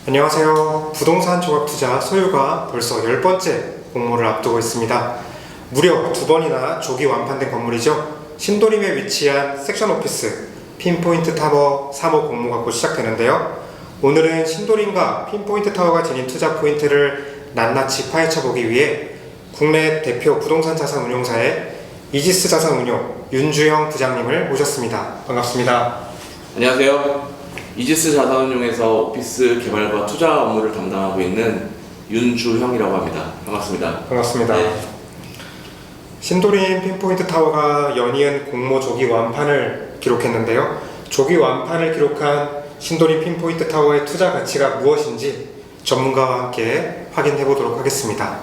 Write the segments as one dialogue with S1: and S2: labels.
S1: 안녕하세요. 부동산 조합투자 소유가 벌써 10번째 공모를 앞두고 있습니다. 무려 2번이나 조기 완판된 건물이죠. 신도림에 위치한 섹션 오피스 핀포인트 타워 3호 공모가 곧 시작되는데요. 오늘은 신도림과 핀포인트 타워가 지닌 투자 포인트를 낱낱이 파헤쳐보기 위해 국내 대표 부동산 자산 운용사의 이지스 자산운용 윤주영 부장님을 모셨습니다. 반갑습니다.
S2: 안녕하세요. 이지스 자산운용에서 오피스 개발과 투자 업무를 담당하고 있는 윤주형이라고 합니다. 반갑습니다.
S1: 반갑습니다.
S2: 네.
S1: 신도림 핀포인트 타워가 연이은 공모 조기 완판을 기록했는데요. 조기 완판을 기록한 신도림 핀포인트 타워의 투자 가치가 무엇인지 전문가와 함께 확인해 보도록 하겠습니다.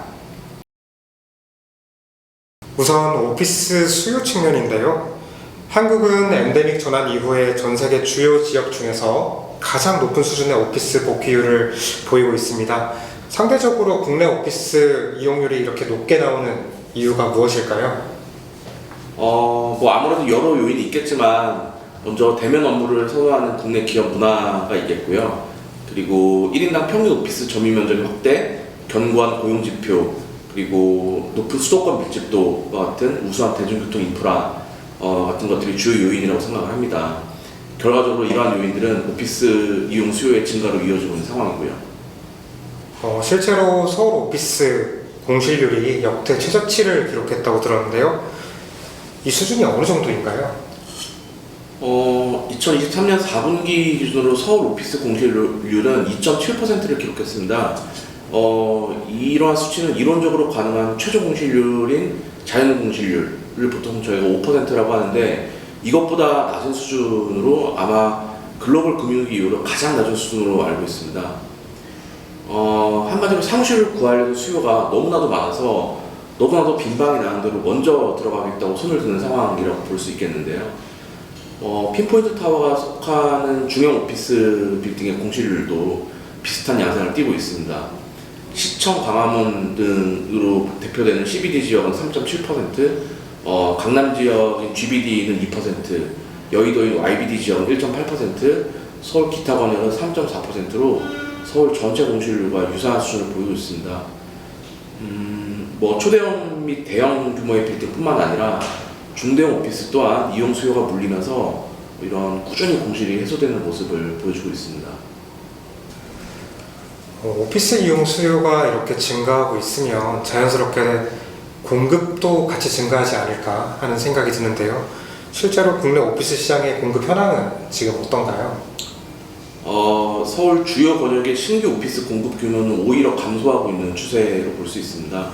S1: 우선 오피스 수요 측면인데요. 한국은 엔데믹 전환 이후에 전 세계 주요 지역 중에서 가장 높은 수준의 오피스 복귀율을 보이고 있습니다. 상대적으로 국내 오피스 이용률이 이렇게 높게 나오는 이유가 무엇일까요?
S2: 아무래도 여러 요인이 있겠지만 먼저 대면 업무를 선호하는 국내 기업 문화가 있겠고요. 그리고 1인당 평균 오피스 점유 면적의 확대, 견고한 고용 지표, 그리고 높은 수도권 밀집도와 같은 우수한 대중교통 인프라 같은 것들이 주요 요인이라고 생각을 합니다. 결과적으로 이러한 요인들은 오피스 이용 수요의 증가로 이어지고 있는 상황이고요.
S1: 실제로 서울 오피스 공실률이 역대 최저치를 기록했다고 들었는데요. 이 수준이 어느 정도인가요?
S2: 2023년 4분기 기준으로 서울 오피스 공실률은 2.7%를 기록했습니다. 이러한 수치는 이론적으로 가능한 최저 공실률인 자연 공실률을 보통 저희가 5%라고 하는데, 이것보다 낮은 수준으로 아마 글로벌 금융위기 이후로 가장 낮은 수준으로 알고 있습니다. 한마디로 사무실을 구하려는 수요가 너무나도 많아서 너무나도 빈방이 나는 대로 먼저 들어가겠다고 손을 드는 상황이라고 볼 수 있겠는데요. 핀포인트 타워가 속하는 중형 오피스 빌딩의 공실률도 비슷한 양상을 띠고 있습니다. 시청, 광화문 등으로 대표되는 CBD 지역은 3.7%, 강남 지역인 GBD는 2%, 여의도인 YBD 지역은 1.8%, 서울 기타 권역은 3.4%로 서울 전체 공실률과 유사한 수준을 보이고 있습니다. 초대형 및 대형 규모의 빌딩뿐만 아니라 중대형 오피스 또한 이용 수요가 물리면서 이런 꾸준히 공실이 해소되는 모습을 보여주고 있습니다.
S1: 오피스 이용 수요가 이렇게 증가하고 있으면 자연스럽게 공급도 같이 증가하지 않을까 하는 생각이 드는데요. 실제로 국내 오피스 시장의 공급 현황은 지금 어떤가요?
S2: 서울 주요 권역의 신규 오피스 공급 규모는 오히려 감소하고 있는 추세로 볼 수 있습니다.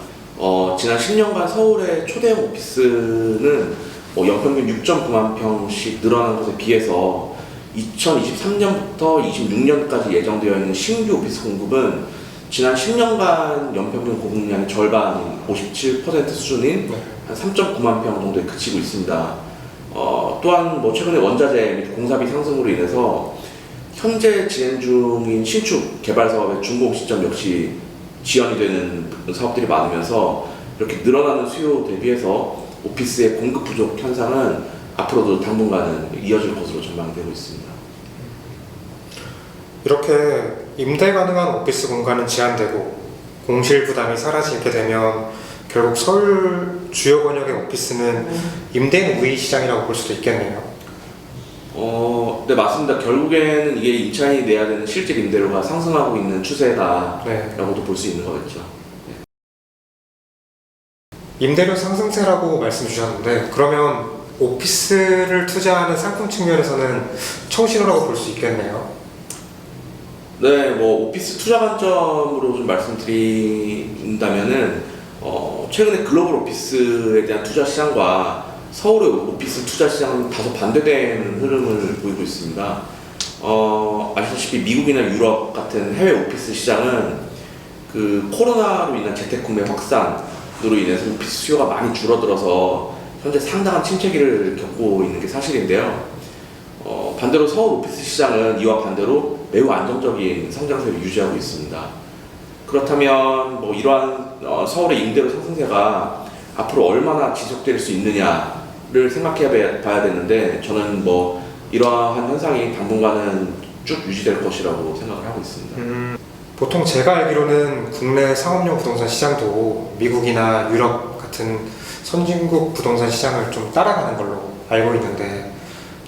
S2: 지난 10년간 서울의 초대형 오피스는 연평균 6.9만 평씩 늘어난 것에 비해서 2023년부터 26년까지 예정되어 있는 신규 오피스 공급은 지난 10년간 연평균 공급량의 절반인 57% 수준인 한 3.9만 평 정도에 그치고 있습니다. 또한 최근에 원자재 및 공사비 상승으로 인해서 현재 진행 중인 신축 개발 사업의 준공 시점 역시 지연이 되는 사업들이 많으면서 이렇게 늘어나는 수요 대비해서 오피스의 공급 부족 현상은 앞으로도 당분간은 이어질 것으로 전망되고 있습니다.
S1: 이렇게 임대 가능한 오피스 공간은 제한되고 공실 부담이 사라지게 되면 결국 서울 주요 권역의 오피스는 임대인 우위 시장이라고 볼 수도 있겠네요.
S2: 네, 맞습니다. 결국에는 이게 임차인이 내야 되는 실질 임대료가 상승하고 있는 추세다라고도 볼 수 있는 거겠죠. 네.
S1: 임대료 상승세라고 말씀 주셨는데, 그러면 오피스를 투자하는 상품 측면에서는 청신호라고 볼 수 있겠네요.
S2: 네, 오피스 투자 관점으로 좀 말씀드린다면은, 최근에 글로벌 오피스에 대한 투자 시장과 서울의 오피스 투자 시장은 다소 반대되는 흐름을 보이고 있습니다. 아시다시피 미국이나 유럽 같은 해외 오피스 시장은 그 코로나로 인한 재택구매 확산으로 인해서 오피스 수요가 많이 줄어들어서 현재 상당한 침체기를 겪고 있는 게 사실인데요. 반대로 서울 오피스 시장은 이와 반대로 매우 안정적인 성장세를 유지하고 있습니다. 그렇다면 이러한 서울의 임대료 상승세가 앞으로 얼마나 지속될 수 있느냐를 생각해 봐야 되는데, 저는 이러한 현상이 당분간은 쭉 유지될 것이라고 생각을 하고 있습니다.
S1: 보통 제가 알기로는 국내 상업용 부동산 시장도 미국이나 유럽 같은 선진국 부동산 시장을 좀 따라가는 걸로 알고 있는데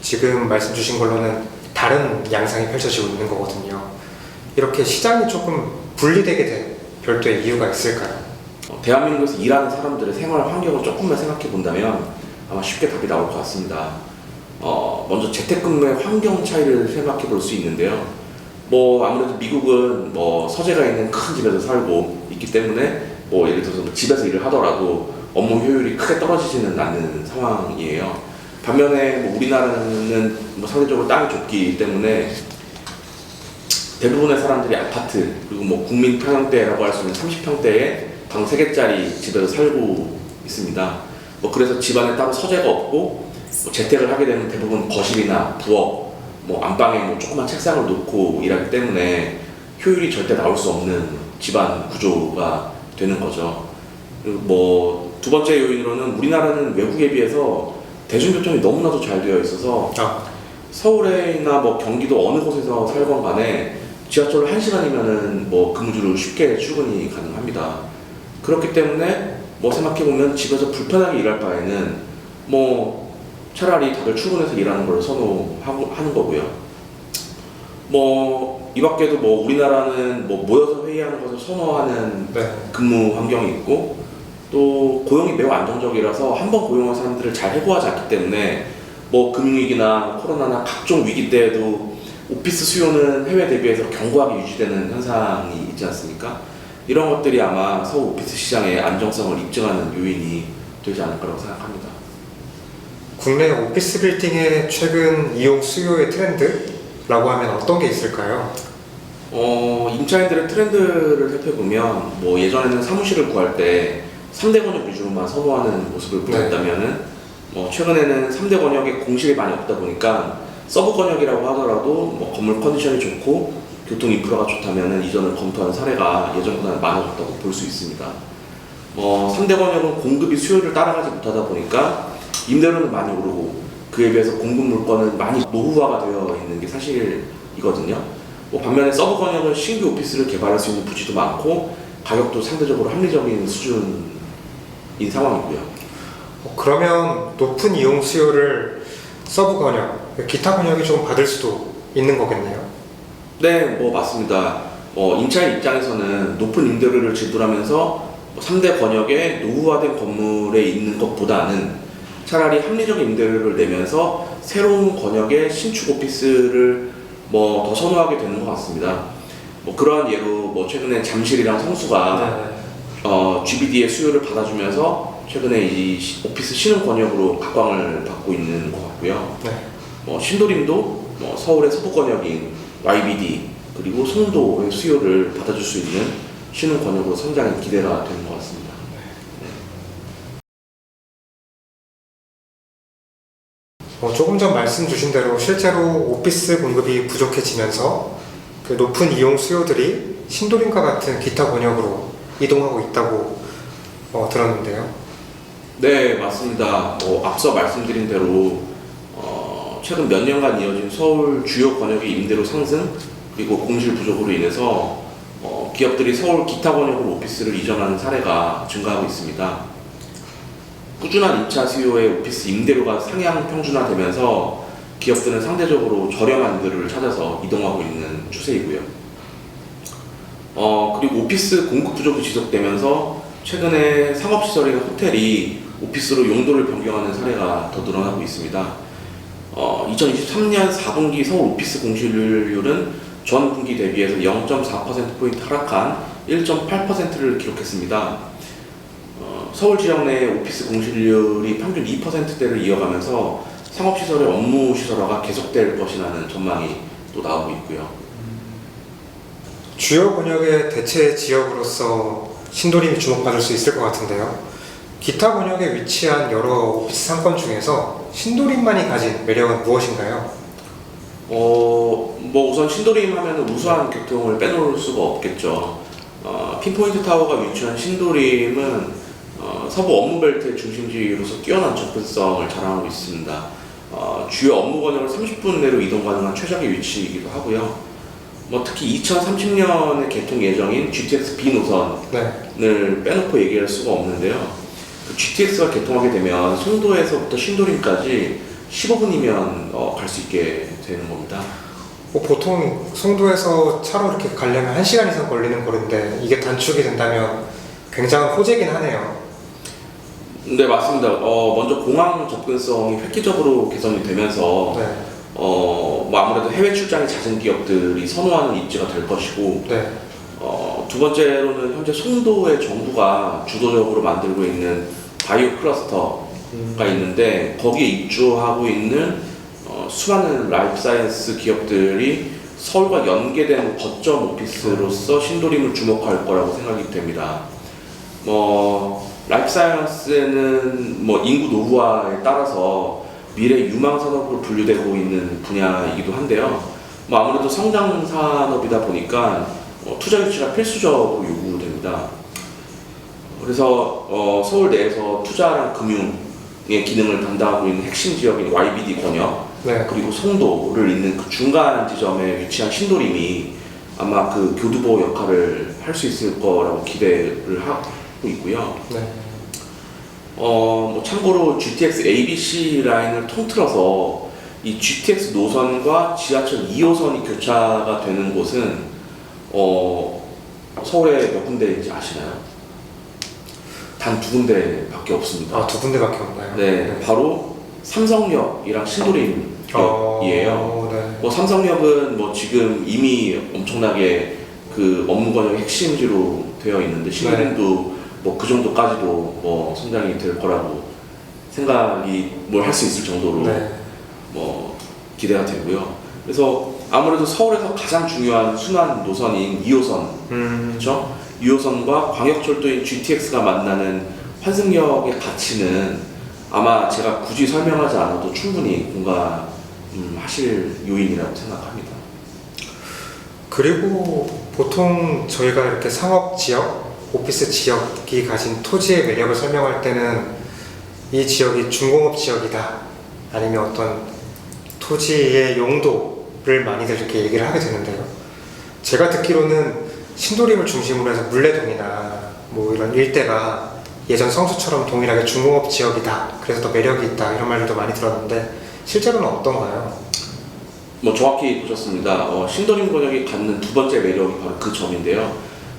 S1: 지금 말씀 주신 걸로는 다른 양상이 펼쳐지고 있는 거거든요. 이렇게 시장이 조금 분리되게 된 별도의 이유가 있을까요?
S2: 대한민국에서 일하는 사람들의 생활 환경을 조금만 생각해 본다면 아마 쉽게 답이 나올 것 같습니다. 먼저 재택근무의 환경 차이를 생각해 볼 수 있는데요. 아무래도 미국은 서재가 있는 큰 집에서 살고 있기 때문에 예를 들어서 집에서 일을 하더라도 업무 효율이 크게 떨어지지는 않는 상황이에요. 반면에 우리나라는 상대적으로 땅이 좁기 때문에 대부분의 사람들이 아파트 그리고 국민 평형대라고 할 수 있는 30평대에 방 3개짜리 집에서 살고 있습니다. 그래서 집안에 따로 서재가 없고 재택을 하게 되면 대부분 거실이나 부엌, 안방에 조그만 책상을 놓고 일하기 때문에 효율이 절대 나올 수 없는 집안 구조가 되는 거죠. 그리고 두 번째 요인으로는 우리나라는 외국에 비해서 대중교통이 너무나도 잘 되어 있어서 서울이나 경기도 어느 곳에서 살건 간에 지하철로 1시간이면은 근무지로 쉽게 출근이 가능합니다. 그렇기 때문에 생각해보면 집에서 불편하게 일할 바에는 차라리 다들 출근해서 일하는 걸 선호하는 거고요. 이 밖에도 우리나라는 모여서 회의하는 것을 선호하는 근무 환경이 있고 또 고용이 매우 안정적이라서 한번 고용한 사람들을 잘 해고하지 않기 때문에 금융위기나 코로나나 각종 위기 때에도 오피스 수요는 해외 대비해서 견고하게 유지되는 현상이 있지 않습니까? 이런 것들이 아마 서울 오피스 시장의 안정성을 입증하는 요인이 되지 않을까라고 생각합니다.
S1: 국내 오피스 빌딩의 최근 이용 수요의 트렌드라고 하면 어떤 게 있을까요?
S2: 임차인들의 트렌드를 살펴보면 예전에는 사무실을 구할 때 3대 권역 위주로만 선호하는 모습을 보였다면은 최근에는 3대 권역에 공실이 많이 없다 보니까 서브 권역이라고 하더라도 건물 컨디션이 좋고 교통 인프라가 좋다면은 이전을 검토하는 사례가 예전보다는 많아졌다고 볼 수 있습니다. 3대 권역은 공급이 수요를 따라가지 못하다 보니까 임대료는 많이 오르고 그에 비해서 공급 물건은 많이 노후화가 되어 있는 게 사실이거든요. 반면에 서브 권역은 신규 오피스를 개발할 수 있는 부지도 많고 가격도 상대적으로 합리적인 수준인 상황이고요.
S1: 그러면 높은 이용 수요를 서브 권역, 기타 권역이 좀 받을 수도 있는 거겠네요.
S2: 네, 맞습니다. 임차인 입장에서는 높은 임대료를 지불하면서 3대 권역에 노후화된 건물에 있는 것보다는 차라리 합리적인 임대료를 내면서 새로운 권역의 신축 오피스를 더 선호하게 되는 것 같습니다. 그러한 예로 최근에 잠실이랑 성수가 GBD의 수요를 받아주면서 최근에 이 오피스 신흥 권역으로 각광을 받고 있는 것 같고요. 신도림도 서울의 서부 권역인 YBD 그리고 송도의 수요를 받아줄 수 있는 신흥 권역으로 성장이 기대가 되는 것 같습니다.
S1: 조금 전 말씀 주신 대로 실제로 오피스 공급이 부족해지면서 그 높은 이용 수요들이 신도림과 같은 기타 권역으로 이동하고 있다고 들었는데요.
S2: 네, 맞습니다. 앞서 말씀드린 대로 최근 몇 년간 이어진 서울 주요 권역의 임대료 상승 그리고 공실 부족으로 인해서 기업들이 서울 기타 권역으로 오피스를 이전하는 사례가 증가하고 있습니다. 꾸준한 임차 수요의 오피스 임대료가 상향 평준화되면서 기업들은 상대적으로 저렴한 임대료를 찾아서 이동하고 있는 추세이고요. 그리고 오피스 공급 부족이 지속되면서 최근에 상업시설이나 호텔이 오피스로 용도를 변경하는 사례가 더 늘어나고 있습니다. 2023년 4분기 서울 오피스 공실률은 전 분기 대비해서 0.4%포인트 하락한 1.8%를 기록했습니다. 서울 지역 내 오피스 공실률이 평균 2%대를 이어가면서 상업시설의 업무 시설화가 계속될 것이라는 전망이 또 나오고 있고요.
S1: 주요 권역의 대체 지역으로서 신도림이 주목받을 수 있을 것 같은데요. 기타 권역에 위치한 여러 오피스 상권 중에서 신도림만이 가진 매력은 무엇인가요?
S2: 우선 신도림 하면 우수한 교통을 빼놓을 수가 없겠죠. 핀포인트 타워가 위치한 신도림은 서부 업무벨트의 중심지로서 뛰어난 접근성을 자랑하고 있습니다. 주요 업무 권역을 30분 내로 이동 가능한 최적의 위치이기도 하고요. 뭐 특히 2030년에 개통 예정인 GTX B 노선을
S1: 네.
S2: 빼놓고 얘기할 수가 없는데요. 그 GTX가 개통하게 되면 송도에서부터 신도림까지 15분이면 갈 수 있게 되는 겁니다.
S1: 보통 송도에서 차로 이렇게 가려면 1시간 이상 걸리는 거리인데 이게 단축이 된다면 굉장한 호재긴 하네요.
S2: 네, 맞습니다. 먼저 공항 접근성이 획기적으로 개선이 되면서
S1: 네.
S2: 뭐 아무래도 해외 출장이 낮은 기업들이 선호하는 입지가 될 것이고,
S1: 네.
S2: 두 번째로는 현재 송도의 정부가 주도적으로 만들고 있는 바이오 클러스터가 있는데 거기에 입주하고 있는 수많은 라이프 사이언스 기업들이 서울과 연계된 거점 오피스로서 신도림을 주목할 거라고 생각이 됩니다. 라이프 사이언스는 인구 노후화에 따라서 미래 유망 산업으로 분류되고 있는 분야이기도 한데요. 아무래도 성장 산업이다 보니까 투자 유치가 필수적으로 요구됩니다. 그래서 서울 내에서 투자랑 금융의 기능을 담당하고 있는 핵심 지역인 YBD 권역,
S1: 네.
S2: 그리고 송도를 잇는 그 중간 지점에 위치한 신도림이 아마 그 교두보 역할을 할 수 있을 거라고 기대를 하고 있고요.
S1: 네.
S2: 참고로 GTX ABC 라인을 통틀어서 이 GTX 노선과 지하철 2호선이 교차가 되는 곳은 서울에 몇 군데인지 아시나요? 단 2군데밖에 없습니다.
S1: 아, 2군데밖에 없나요?
S2: 네, 바로 삼성역이랑 신도림역이에요.
S1: 네.
S2: 삼성역은 지금 이미 엄청나게 그 업무 권역의 핵심지로 되어 있는데 신도림도 그 정도까지도 성장이 될 거라고 생각이 할 수 있을 정도로
S1: 네.
S2: 기대가 되고요. 그래서 아무래도 서울에서 가장 중요한 순환 노선인 2호선, 그렇죠? 2호선과 광역철도인 GTX가 만나는 환승역의 가치는 아마 제가 굳이 설명하지 않아도 충분히 공감하실 요인이라고 생각합니다.
S1: 그리고 보통 저희가 이렇게 상업 지역, 오피스 지역이 가진 토지의 매력을 설명할 때는 이 지역이 중공업 지역이다, 아니면 어떤 토지의 용도를 많이들 이렇게 얘기를 하게 되는데요. 제가 듣기로는 신도림을 중심으로 해서 물레동이나 이런 일대가 예전 성수처럼 동일하게 중공업 지역이다, 그래서 더 매력이 있다, 이런 말들도 많이 들었는데 실제로는 어떤가요?
S2: 정확히 보셨습니다. 신도림 권역이 갖는 두 번째 매력이 바로 그 점인데요.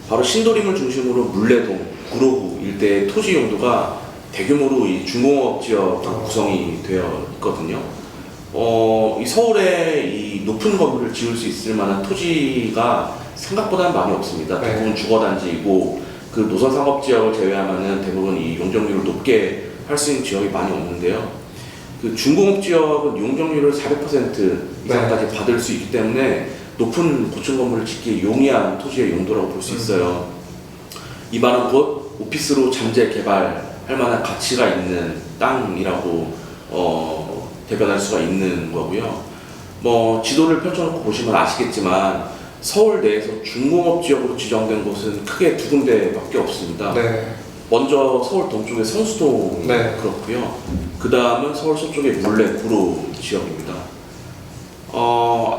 S2: 바로 신도림을 중심으로 물레동, 구로구 일대의 토지 용도가 대규모로 이 중공업 지역 구성이 되어 있거든요. 이 서울에 이 높은 건물을 지을 수 있을 만한 토지가 생각보다 많이 없습니다.
S1: 네.
S2: 대부분 주거단지이고 그 노선 상업 지역을 제외하면은 대부분 이 용적률을 높게 할 수 있는 지역이 많이 없는데요. 그 중공업 지역은 용적률을 400% 이상까지 받을 수 있기 때문에 높은 고층 건물을 짓기에 용이한 토지의 용도라고 볼 수 있어요. 이 말은 곧 오피스로 잠재 개발할 만한 가치가 있는 땅이라고 대변할 수가 있는 거고요. 지도를 펼쳐놓고 보시면 아시겠지만 서울 내에서 중공업 지역으로 지정된 곳은 크게 2군데밖에 없습니다.
S1: 네.
S2: 먼저 서울 동쪽의 성수동이 그렇고요. 그 다음은 서울 서쪽의 물레, 구로 지역입니다.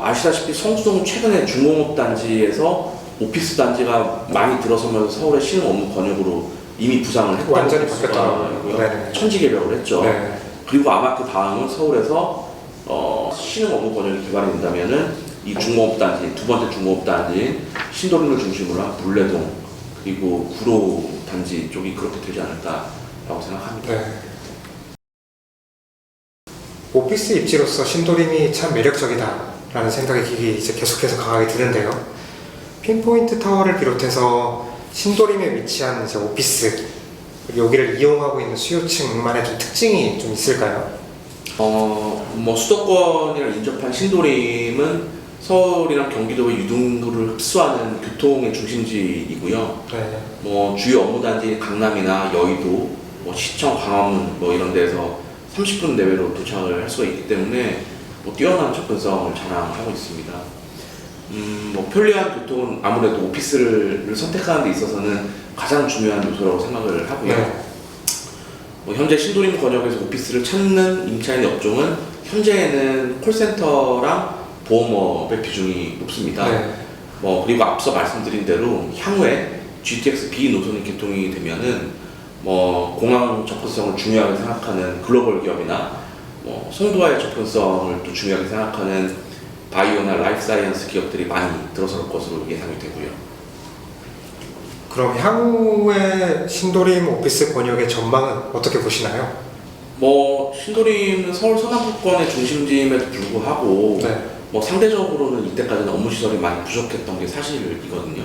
S2: 아시다시피 성수동은 최근에 중공업 단지에서 오피스 단지가 많이 들어서면서 서울의 신흥 업무 권역으로 이미 부상을 했다고
S1: 완전히 바뀌었더라고요.
S2: 천지개벽을 했죠.
S1: 네.
S2: 그리고 아마 그 다음은 서울에서 신흥 업무 권역이 개발이 된다면은 이 중공업 단지, 두 번째 중공업 단지인 신도림을 중심으로 한 물레동 그리고 구로 단지 쪽이 그렇게 되지 않을까라고 생각합니다.
S1: 네. 오피스 입지로서 신도림이 참 매력적이다라는 생각이 이제 계속해서 강하게 드는데요. 핀포인트 타워를 비롯해서 신도림에 위치한 이제 오피스, 여기를 이용하고 있는 수요층만의 좀 특징이 좀 있을까요?
S2: 수도권이랑 인접한 신도림은 서울이랑 경기도의 유동인구를 흡수하는 교통의 중심지이고요.
S1: 네.
S2: 주요 업무단지 강남이나 여의도, 시청, 광화문 이런 데서 30분 내외로 도착을 할 수가 있기 때문에 뛰어난 접근성을 자랑하고 있습니다. 편리한 교통은 아무래도 오피스를 선택하는 데 있어서는 가장 중요한 요소라고 생각을 하고요.
S1: 네.
S2: 현재 신도림 권역에서 오피스를 찾는 임차인의 업종은 현재는 콜센터랑 보험업의 비중이 높습니다.
S1: 네.
S2: 그리고 앞서 말씀드린 대로 향후에 GTX B 노선이 개통이 되면은 공항 접근성을 중요하게 생각하는 글로벌 기업이나 송도와의 접근성을 또 중요하게 생각하는 바이오나 라이프 사이언스 기업들이 많이 들어설 것으로 예상이 되고요.
S1: 그럼 향후의 신도림 오피스 권역의 전망은 어떻게 보시나요?
S2: 신도림은 서울 서남부권의 중심지임에도 불구하고
S1: 네.
S2: 상대적으로는 이때까지는 업무 시설이 많이 부족했던 게 사실이거든요.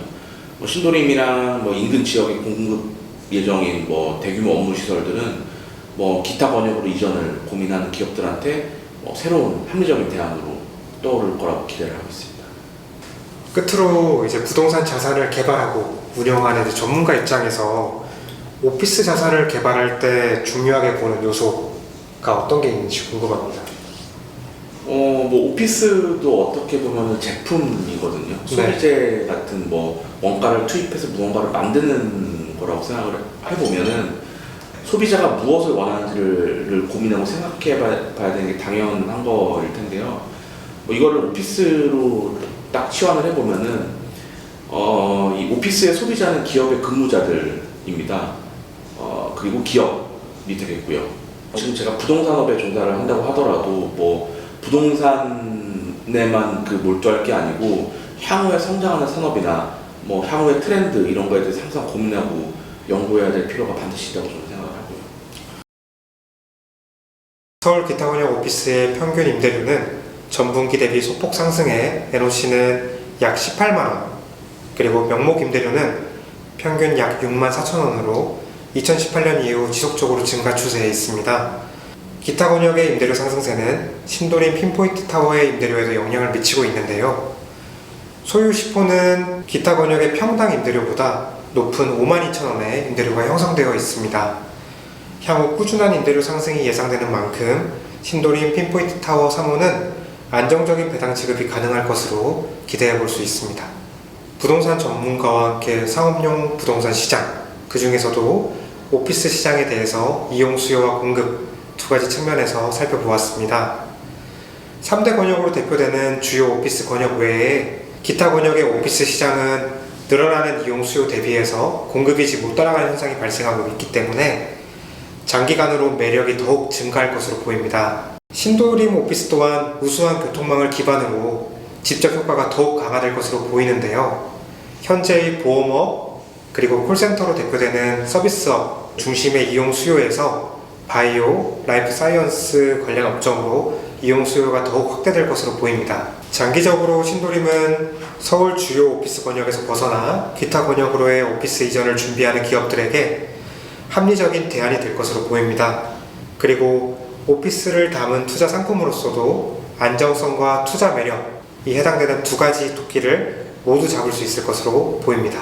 S2: 신도림이랑 인근 지역의 공급 예정인 대규모 업무 시설들은 기타 번역으로 이전을 고민하는 기업들한테 새로운 합리적인 대안으로 떠오를 거라고 기대를 하고 있습니다.
S1: 끝으로 이제 부동산 자산을 개발하고 운영하는 이제 전문가 입장에서 오피스 자산을 개발할 때 중요하게 보는 요소가 어떤 게 있는지 궁금합니다.
S2: 오피스도 어떻게 보면 제품이거든요. 소비재 같은 원가를 투입해서 무언가를 만드는 거라고 생각을 해보면은 소비자가 무엇을 원하는지를 고민하고 생각해 봐야 되는 게 당연한 거일 텐데요. 이거를 오피스로 딱 치환을 해보면은 이 오피스의 소비자는 기업의 근무자들입니다. 그리고 기업이 되겠고요. 지금 제가 부동산업에 종사를 한다고 하더라도 부동산에만 몰두할 게 아니고 향후에 성장하는 산업이나 향후의 트렌드 이런 거에 대해서 항상 고민하고 연구해야 될 필요가 반드시 있다고 저는 생각을 하고요.
S1: 서울 기타 권역 오피스의 평균 임대료는 전분기 대비 소폭 상승해 NOC는 약 18만 원, 그리고 명목 임대료는 평균 약 6만 4천 원으로 2018년 이후 지속적으로 증가 추세에 있습니다. 기타 권역의 임대료 상승세는 신도림 핀포인트 타워의 임대료에도 영향을 미치고 있는데요. 소유 10호는 기타 권역의 평당 임대료보다 높은 5만 2천 원의 임대료가 형성되어 있습니다. 향후 꾸준한 임대료 상승이 예상되는 만큼 신도림 핀포인트 타워 3호는 안정적인 배당 지급이 가능할 것으로 기대해 볼 수 있습니다. 부동산 전문가와 함께 상업용 부동산 시장, 그 중에서도 오피스 시장에 대해서 이용 수요와 공급 두 가지 측면에서 살펴보았습니다. 3대 권역으로 대표되는 주요 오피스 권역 외에 기타 권역의 오피스 시장은 늘어나는 이용 수요 대비해서 공급이 못 따라가는 현상이 발생하고 있기 때문에 장기간으로 매력이 더욱 증가할 것으로 보입니다. 신도림 오피스 또한 우수한 교통망을 기반으로 집적 효과가 더욱 강화될 것으로 보이는데요. 현재의 보험업 그리고 콜센터로 대표되는 서비스업 중심의 이용 수요에서 바이오, 라이프 사이언스 관련 업종으로 이용 수요가 더욱 확대될 것으로 보입니다. 장기적으로 신도림은 서울 주요 오피스 권역에서 벗어나 기타 권역으로의 오피스 이전을 준비하는 기업들에게 합리적인 대안이 될 것으로 보입니다. 그리고 오피스를 담은 투자 상품으로서도 안정성과 투자 매력이 해당되는 두 가지 토끼를 모두 잡을 수 있을 것으로 보입니다.